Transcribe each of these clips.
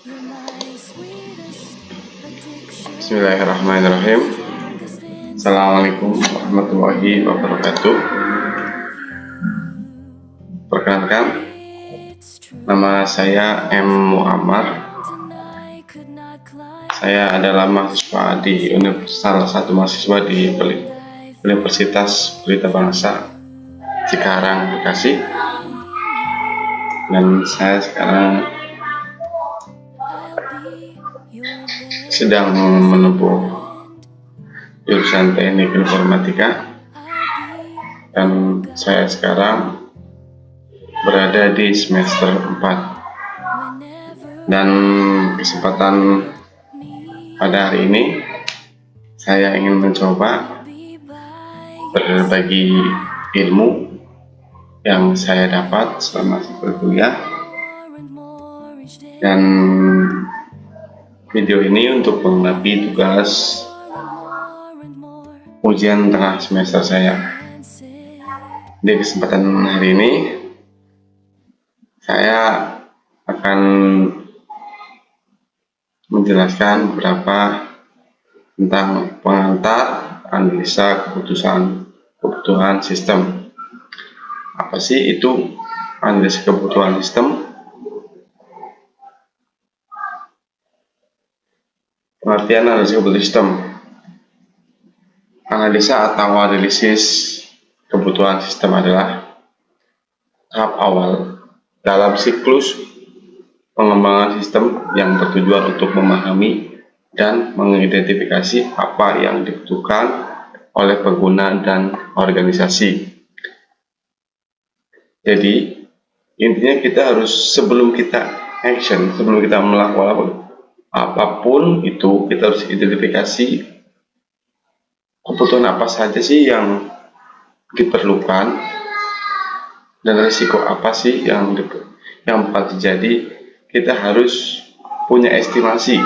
Bismillahirrahmanirrahim. Assalamualaikum warahmatullahi wabarakatuh. Perkenalkan, nama saya M. Muammar. Saya adalah mahasiswa di salah satu mahasiswa di Universitas Pelita Bangsa Cikarang, Bekasi. Dan saya sekarang sedang menempuh jurusan Teknik Informatika, dan saya sekarang berada di semester 4. Dan kesempatan pada hari ini saya ingin mencoba berbagi ilmu yang saya dapat selama berkuliah, dan video ini untuk melengkapi tugas ujian tengah semester saya. Di kesempatan hari ini saya akan menjelaskan beberapa tentang pengantar analisa kebutuhan sistem. Apa sih itu analisa kebutuhan sistem? Pengertian analisa kebutuhan sistem. Analisa atau analisis kebutuhan sistem adalah tahap awal dalam siklus pengembangan sistem yang bertujuan untuk memahami dan mengidentifikasi apa yang dibutuhkan oleh pengguna dan organisasi. Jadi intinya kita harus, sebelum kita melakukan apapun itu, kita harus identifikasi kebutuhan apa saja sih yang diperlukan dan risiko apa sih yang bakal terjadi. Kita harus punya estimasi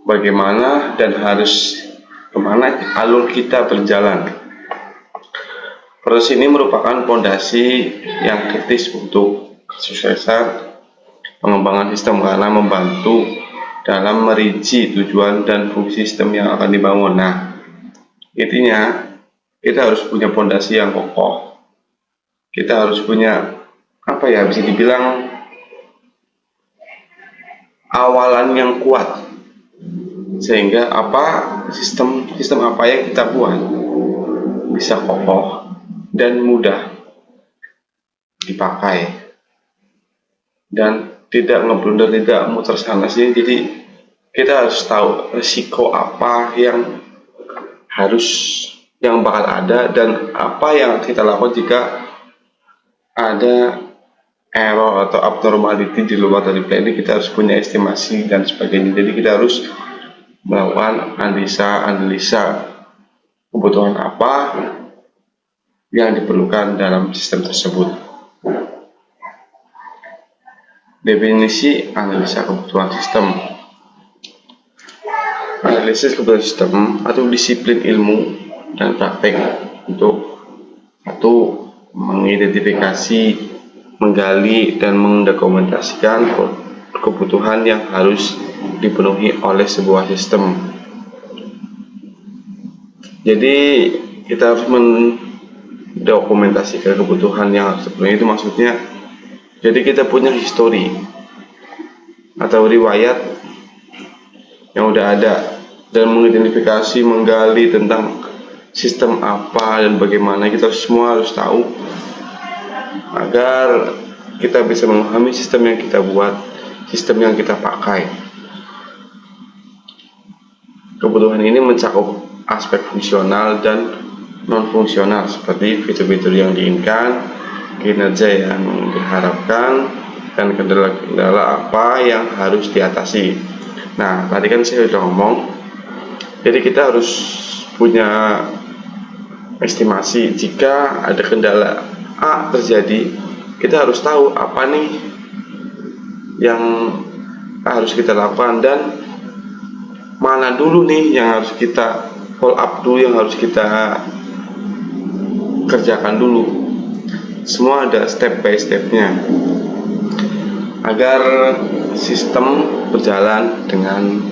bagaimana dan harus kemana alur kita berjalan. Proses ini merupakan fondasi yang kritis untuk kesuksesan pengembangan sistem, karena membantu dalam merinci tujuan dan fungsi sistem yang akan dibangun. Nah, intinya kita harus punya fondasi yang kokoh. Kita harus punya bisa dibilang awalan yang kuat, sehingga sistem apa yang kita buat bisa kokoh dan mudah dipakai dan tidak ngeblunder, tidak muter sana sini. Jadi kita harus tahu risiko apa yang bakal ada dan apa yang kita lakukan jika ada error atau abnormality di luar dari plan ini. Kita harus punya estimasi dan sebagainya. Jadi kita harus melakukan analisa kebutuhan apa yang diperlukan dalam sistem tersebut. Definisi analisa kebutuhan sistem. Analisis kebutuhan sistem atau disiplin ilmu dan praktek untuk mengidentifikasi, menggali, dan mendokumentasikan kebutuhan yang harus dipenuhi oleh sebuah sistem. Jadi kita harus mendokumentasikan kebutuhan yang harus dipenuhi. Itu maksudnya, jadi kita punya histori atau riwayat yang udah ada, dan mengidentifikasi, menggali tentang sistem apa dan bagaimana. Kita semua harus tahu agar kita bisa memahami sistem yang kita buat, sistem yang kita pakai. Kebutuhan ini mencakup aspek fungsional dan non-fungsional, seperti fitur-fitur yang diinginkan, kinerja yang diharapkan, dan kendala-kendala apa yang harus diatasi. Nah, tadi kan saya sudah ngomong, jadi kita harus punya estimasi. Jika ada kendala A terjadi, kita harus tahu apa nih yang harus kita lakukan, dan mana dulu nih yang harus kita follow up dulu, yang harus kita kerjakan dulu. Semua ada step by stepnya. agar sistem berjalan dengan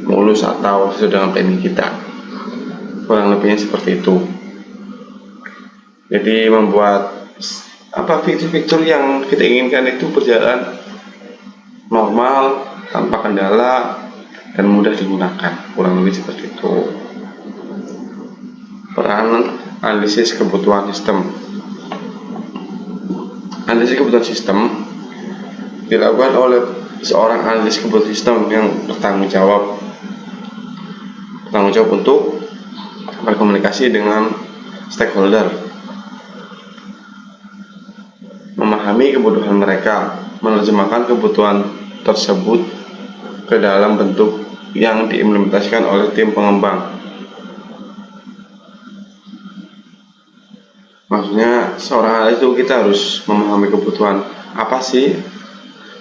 mulus atau sesuai dengan planning kita. Kurang lebihnya seperti itu. Jadi membuat fitur-fitur yang kita inginkan itu berjalan normal, tanpa kendala, dan mudah digunakan. Kurang lebih seperti itu. Peran analisis kebutuhan sistem. Analisis kebutuhan sistem dilakukan oleh seorang analis kebutuhan sistem yang bertanggung jawab untuk berkomunikasi dengan stakeholder, memahami kebutuhan mereka, menerjemahkan kebutuhan tersebut ke dalam bentuk yang diimplementasikan oleh tim pengembang. Maksudnya seorang analis itu kita harus memahami kebutuhan apa sih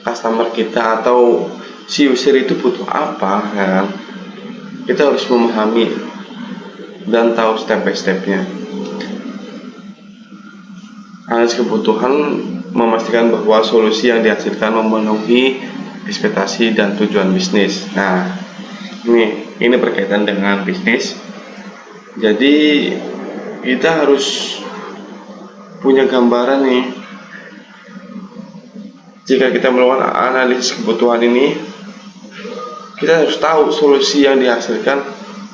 customer kita atau si user itu butuh apa, kan? Kita harus memahami dan tahu step by stepnya. Analis kebutuhan memastikan bahwa solusi yang dihasilkan memenuhi ekspektasi dan tujuan bisnis. Nah, ini berkaitan dengan bisnis. Jadi kita harus punya gambaran nih. Jika kita melakukan analisis kebutuhan ini, kita harus tahu solusi yang dihasilkan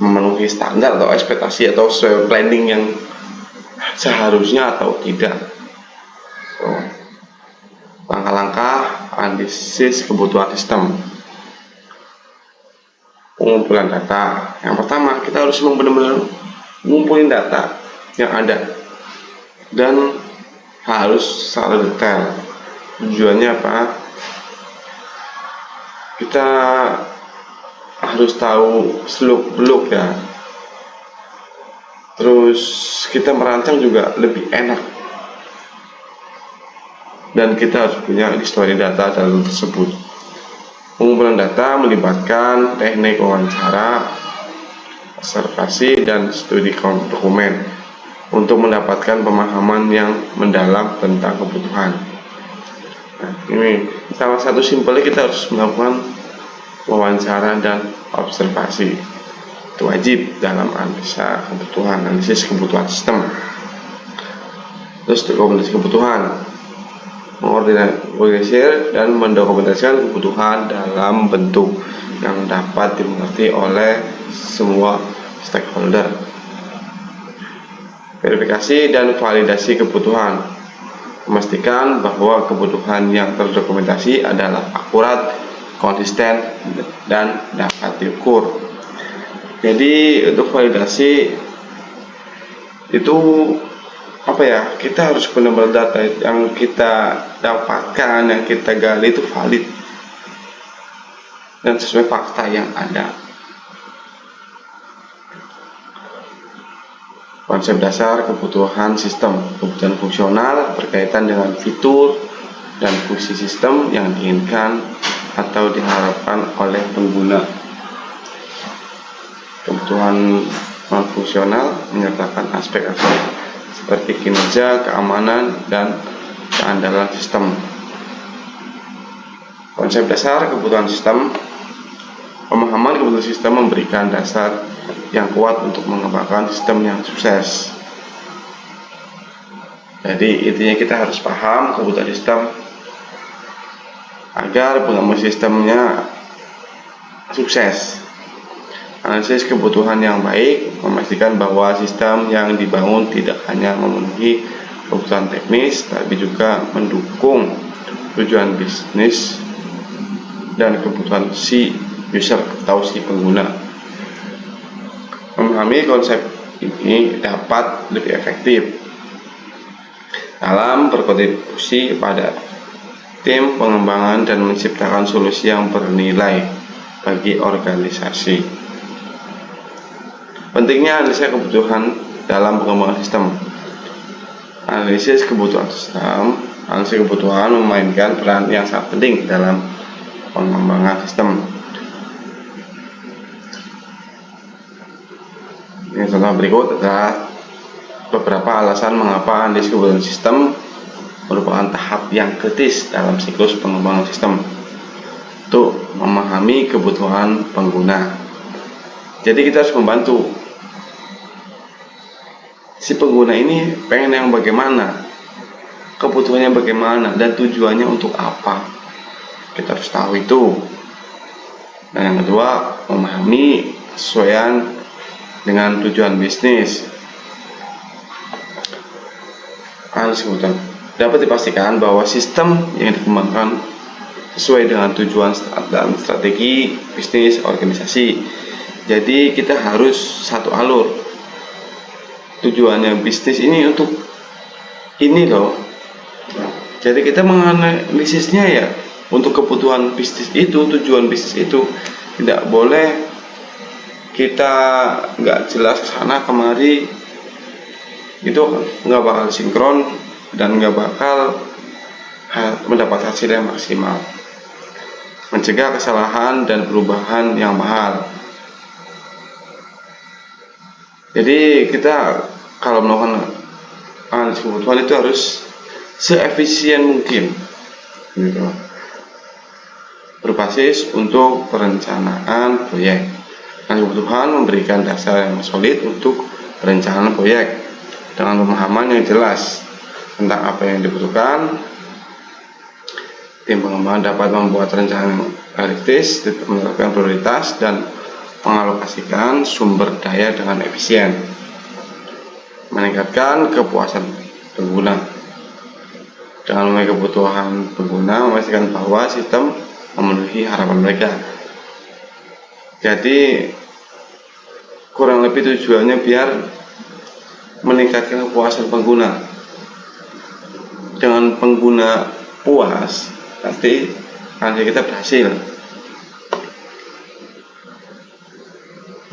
memenuhi standar atau ekspektasi atau sesuai planning yang seharusnya atau tidak. Langkah-langkah analisis kebutuhan sistem. Pengumpulan data. Yang pertama, kita harus benar-benar ngumpulin data yang ada dan harus secara detail. Tujuannya apa? Kita harus tahu seluk-beluk ya. Terus kita merancang juga lebih enak. Dan kita harus punya histori data dalam tersebut. Pengumpulan data melibatkan teknik wawancara, observasi, dan studi dokumen untuk mendapatkan pemahaman yang mendalam tentang kebutuhan. Nah, ini salah satu simpelnya kita harus melakukan wawancara dan observasi. Itu wajib dalam analisis kebutuhan sistem. Terus dokumentasi kebutuhan, mengorganisir dan mendokumentasikan kebutuhan dalam bentuk yang dapat dimengerti oleh semua stakeholder. Verifikasi dan validasi kebutuhan, memastikan bahwa kebutuhan yang terdokumentasi adalah akurat, konsisten, dan dapat diukur. Jadi untuk validasi itu kita harus benar-benar data yang kita dapatkan, yang kita gali itu valid dan sesuai fakta yang ada. Konsep dasar kebutuhan sistem. Kebutuhan fungsional berkaitan dengan fitur dan fungsi sistem yang diinginkan atau diharapkan oleh pengguna. Kebutuhan non-fungsional menyertakan aspek-aspek seperti kinerja, keamanan, dan keandalan sistem. Konsep dasar kebutuhan sistem. Pemahaman kebutuhan sistem memberikan dasar yang kuat untuk mengembangkan sistem yang sukses. Jadi intinya kita harus paham kebutuhan sistem agar pengembangan sistemnya sukses. Analisis kebutuhan yang baik memastikan bahwa sistem yang dibangun tidak hanya memenuhi kebutuhan teknis, tapi juga mendukung tujuan bisnis dan kebutuhan si user atau si pengguna. Memahami konsep ini dapat lebih efektif dalam berkontribusi pada tim pengembangan dan menciptakan solusi yang bernilai bagi organisasi. Pentingnya analisis kebutuhan dalam pengembangan sistem. Analisis kebutuhan memainkan peran yang sangat penting dalam pengembangan sistem. Ini contoh berikut adalah beberapa alasan mengapa analisis kebutuhan sistem merupakan tahap yang kritis dalam siklus pengembangan sistem untuk memahami kebutuhan pengguna. Jadi kita harus membantu si pengguna ini pengen yang bagaimana, kebutuhannya bagaimana, dan tujuannya untuk apa. Kita harus tahu itu. Dan yang kedua, memahami kesesuaian dengan tujuan bisnis. Dapat dipastikan bahwa sistem yang dikembangkan sesuai dengan tujuan dan strategi bisnis organisasi. Jadi kita harus satu alur. Tujuannya bisnis ini untuk ini loh. Jadi kita menganalisisnya ya untuk kebutuhan bisnis itu, tujuan bisnis itu. Tidak boleh kita nggak jelas kesana kemari, itu nggak bakal sinkron dan nggak bakal mendapat hasil yang maksimal, mencegah kesalahan dan perubahan yang mahal. Jadi kita kalau melakukan analisis kebutuhan itu harus seefisien mungkin gitu, berbasis untuk perencanaan proyek. Kebutuhan memberikan dasar yang solid untuk perencanaan proyek dengan pemahaman yang jelas tentang apa yang dibutuhkan. Tim pengembangan dapat membuat rencana yang realistis, menetapkan prioritas, dan mengalokasikan sumber daya dengan efisien, meningkatkan kepuasan pengguna. Dengan memenuhi kebutuhan pengguna, memastikan bahwa sistem memenuhi harapan mereka. Jadi kurang lebih tujuannya biar meningkatkan kepuasan pengguna. Dengan pengguna puas, pasti kita berhasil.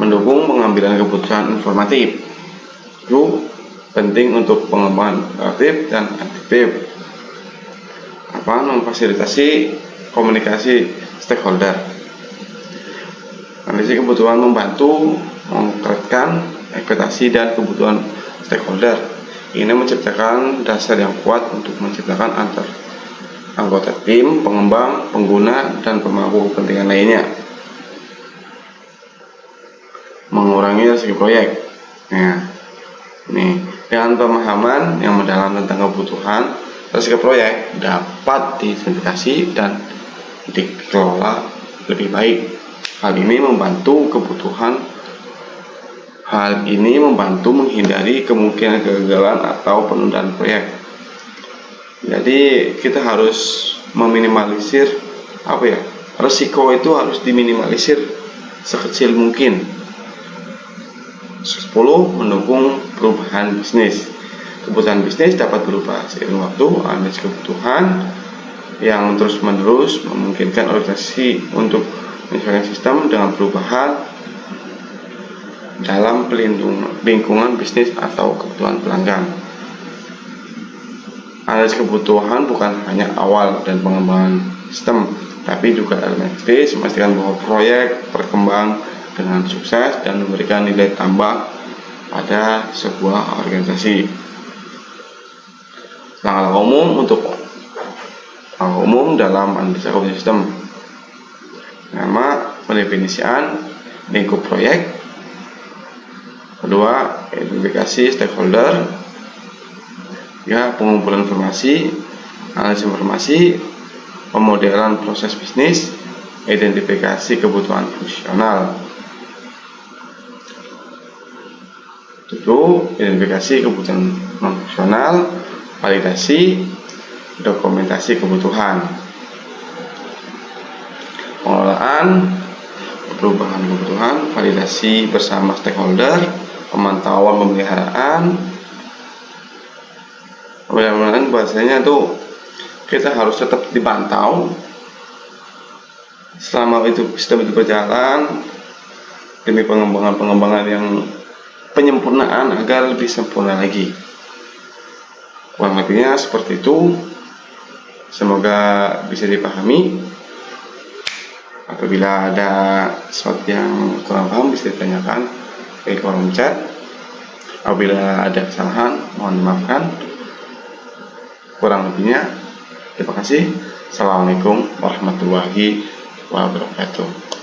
Mendukung pengambilan keputusan informatif itu penting untuk pengembangan kreatif dan aktif. Memfasilitasi komunikasi stakeholder. Analisis kebutuhan membantu mengkonkretkan ekspektasi dan kebutuhan stakeholder. Ini menciptakan dasar yang kuat untuk menciptakan antar anggota tim, pengembang, pengguna, dan pemangku kepentingan lainnya. Mengurangi risiko proyek. Nah, ini dengan pemahaman yang mendalam tentang kebutuhan, risiko proyek dapat diidentifikasi dan dikelola lebih baik. Hal ini membantu menghindari kemungkinan kegagalan atau penundaan proyek. Jadi kita harus meminimalisir risiko itu harus diminimalisir sekecil mungkin. 10. Mendukung perubahan bisnis. Kebutuhan bisnis dapat berubah seiring waktu. Analisis kebutuhan yang terus-menerus memungkinkan organisasi untuk menyesuaikan sistem dengan perubahan dalam lingkungan bisnis atau kebutuhan pelanggan. Analisis kebutuhan bukan hanya awal dan pengembangan sistem, tapi juga elemen kritis, memastikan bahwa proyek berkembang dengan sukses dan memberikan nilai tambah pada sebuah organisasi. Langkah umum dalam analisis kebutuhan sistem. Pertama, pendefinisian lingkup proyek. Kedua, identifikasi stakeholder. Ya, pengumpulan informasi, analisis informasi, pemodelan proses bisnis, identifikasi kebutuhan fungsional. 7. Identifikasi kebutuhan non-fungsional, validasi, dokumentasi kebutuhan. Pengelolaan perubahan kebutuhan, validasi bersama stakeholder, pemantauan pemeliharaan. Pemeliharaan bahasanya tuh kita harus tetap dipantau selama itu sistem itu berjalan demi pengembangan yang penyempurnaan agar lebih sempurna lagi. Kurang lebihnya seperti itu. Semoga bisa dipahami. Apabila ada sesuatu yang kurang paham bisa ditanyakan di kolom chat. Apabila ada kesalahan mohon dimaafkan. Kurang lebihnya, terima kasih. Assalamualaikum warahmatullahi wabarakatuh.